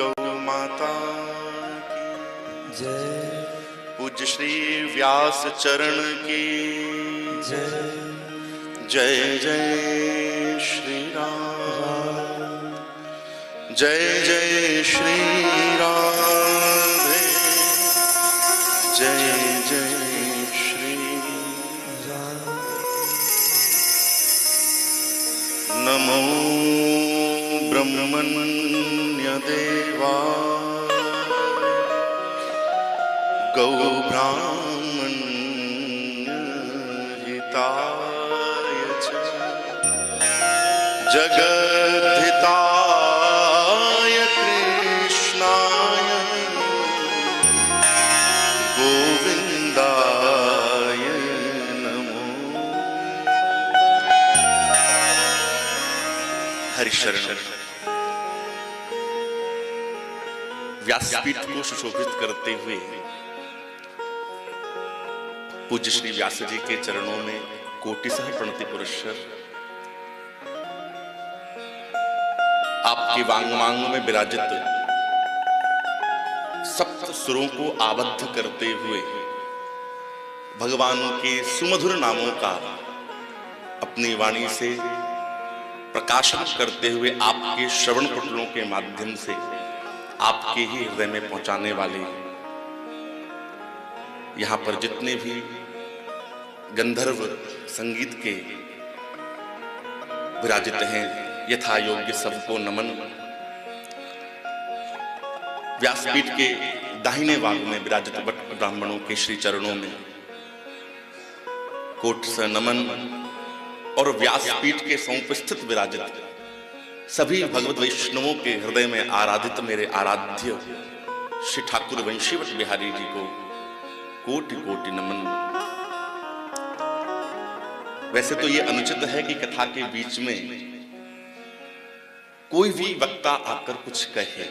गौ माता की जय। पूज्य श्री व्यास चरण की जय। जय जय श्री राम, जय जय श्री राम, जय जय श्री राम। नमो ब्रह्मण्य देवा गौ ब्राह्मण हिताय च जगद्धिताय कृष्णाय गोविंदाय नमो। हरिशरण व्यासपीठ को सुशोभित करते हुए पूज्य श्री व्यास जी के चरणों में कोटिशः प्रणति पुरस्सर आपके वांग में विराजित सप्त सुरों को आबद्ध करते हुए भगवान के सुमधुर नामों का अपनी वाणी से प्रकाशन करते हुए आपके श्रवण पटलों के माध्यम से आपके ही हृदय में पहुंचाने वाले यहां पर जितने भी गंधर्व संगीत के विराजित हैं, यथा योग्य सबको नमन। व्यासपीठ के दाहिने भाग में विराजित भक्त ब्राह्मणों के श्री चरणों में कोट से नमन और व्यासपीठ के समुपस्थित विराजित सभी भगवत वैष्णवों के हृदय में आराधित मेरे आराध्य श्री ठाकुर वंशीवट बिहारी जी को कोटि कोटि नमन। वैसे तो यह अनुचित है कि कथा के बीच में कोई भी वक्ता आकर कुछ कहे,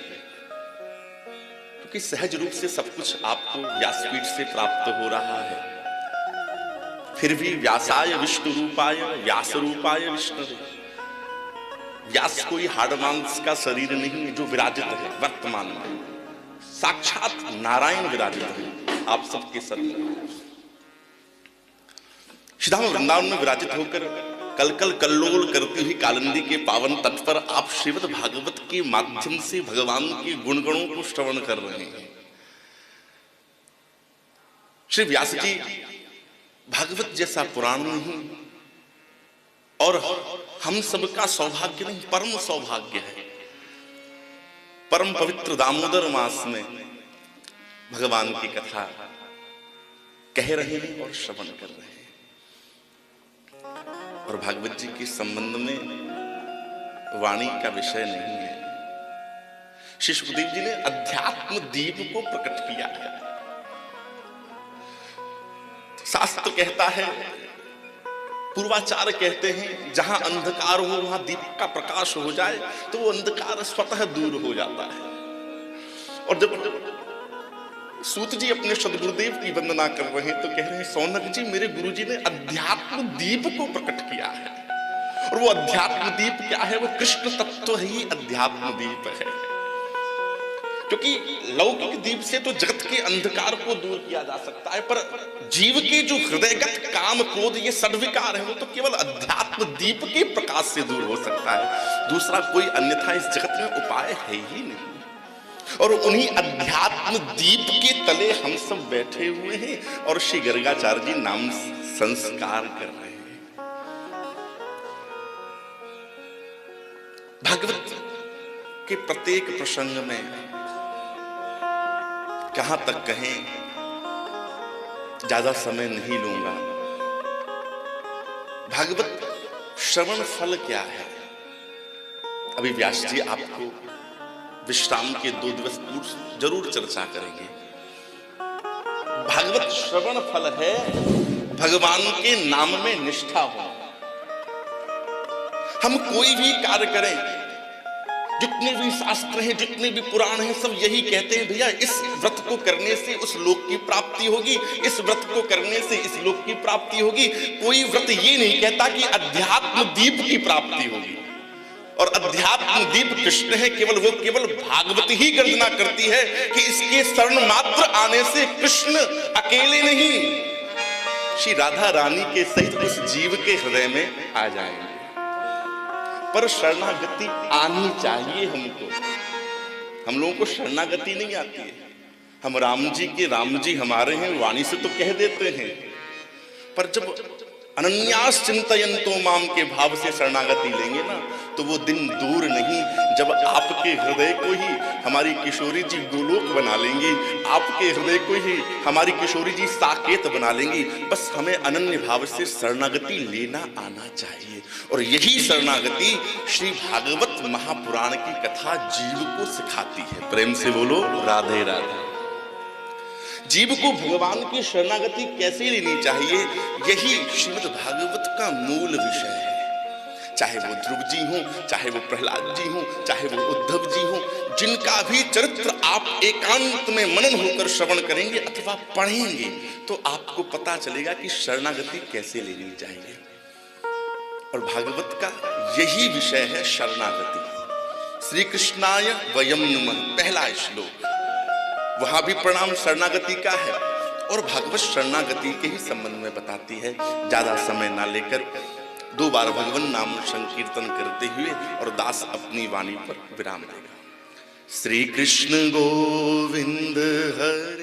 क्योंकि सहज रूप से सब कुछ आपको व्यासपीठ से प्राप्त हो रहा है। फिर भी व्यासाय विष्णु रूपाय व्यास रूपाय विष्णु, व्यास कोई हाड़ मांस का शरीर नहीं है जो विराजित है, वर्तमान में साक्षात नारायण विराजित है आप सबके शरीर। श्रीधाम वृंदावन में विराजित होकर कल कल कल्लोल करती हुई कालिंदी के पावन तट पर आप श्रीमद् भागवत के माध्यम से भगवान के गुणगणों को श्रवण कर रहे हैं। श्री व्यास जी भागवत जैसा पुराण नहीं और हम सबका सौभाग्य नहीं, परम सौभाग्य है। परम पवित्र दामोदर मास में भगवान की कथा कह रहे हैं और श्रवण कर रहे हैं। और भागवत जी के संबंध में वाणी का विषय नहीं है। श्री सुखदेव जी ने अध्यात्म दीप को प्रकट किया है। शास्त्र कहता है, पूर्वाचार्य कहते हैं, जहां अंधकार हो वहां दीप का प्रकाश हो जाए तो वो अंधकार स्वतः दूर हो जाता है। और जब सूत जी अपने सदगुरुदेव की वंदना कर रहे हैं तो कह रहे हैं, सौनक जी मेरे गुरु जी ने अध्यात्म दीप को प्रकट किया है। और वो अध्यात्म दीप क्या है? वो कृष्ण तत्व ही अध्यात्म दीप है। क्योंकि लौकिक दीप से तो जगत के अंधकार को दूर किया जा सकता है, पर जीव के जो हृदयगत काम क्रोध ये सद्विकार है वो तो केवल अध्यात्म दीप के प्रकाश से दूर हो सकता है। दूसरा कोई अन्यथा इस जगत में उपाय है ही नहीं। और उन्हीं अध्यात्म दीप के तले हम सब बैठे हुए हैं और श्री गर्गाचार्य जी नाम संस्कार कर रहे हैं। भागवत के प्रत्येक प्रसंग में कहां तक कहें, ज्यादा समय नहीं लूंगा। भागवत श्रवण फल क्या है? अभी व्यास जी आपको विश्राम के 2 दिवस पूर्व जरूर चर्चा करेंगे। भागवत श्रवण फल है भगवान के नाम में निष्ठा हो। हम कोई भी कार्य करें, जितने भी शास्त्र हैं, जितने भी पुराण हैं, सब यही कहते हैं, भैया इस व्रत को करने से उस लोक की प्राप्ति होगी, इस व्रत को करने से इस लोक की प्राप्ति होगी। कोई व्रत ये नहीं कहता कि अध्यात्म दीप की प्राप्ति होगी। और अध्यात्म दीप कृष्ण है, केवल भागवत ही गर्जना करती है कि इसके शरण मात्र आने से कृष्ण अकेले नहीं, श्री राधा रानी के सहित उस जीव के हृदय में आ जाएंगे। पर शरणागति आनी चाहिए हमको। हम लोगों को शरणागति नहीं आती है। हम राम जी हमारे हैं वाणी से तो कह देते हैं, पर जब अनन्यास चिंतयन्तो माम के भाव से शरणागति लेंगे ना, तो वो दिन दूर नहीं जब आपके हृदय को ही हमारी किशोरी जी गोलोक बना लेंगी, आपके हृदय को ही हमारी किशोरी जी साकेत बना लेंगी। बस हमें अनन्य भाव से शरणागति लेना आना चाहिए। और यही शरणागति श्री भागवत महापुराण की कथा जीव को सिखाती है। प्रेम से बोलो राधे राधे। जीव को भगवान की शरणागति कैसे लेनी चाहिए, यही श्रीमद् भागवत का मूल विषय है। चाहे वो ध्रुव जी हों, चाहे वो प्रहलाद जी हों, चाहे वो उद्धव जी हों, जिनका भी चरित्र आप एकांत में मनन होकर श्रवण करेंगे अथवा पढ़ेंगे तो आपको पता चलेगा कि शरणागति कैसे लेनी चाहिए। और भागवत का यही विषय है शरणागति। श्री कृष्णाय वयम नमः पहला श्लोक, वहां भी प्रणाम शरणागति का है और भागवत शरणागति के ही संबंध में बताती है। ज्यादा समय ना लेकर 2 बार भगवान नाम संकीर्तन करते हुए और दास अपनी वाणी पर विराम देगा। श्री कृष्ण गोविंद हरे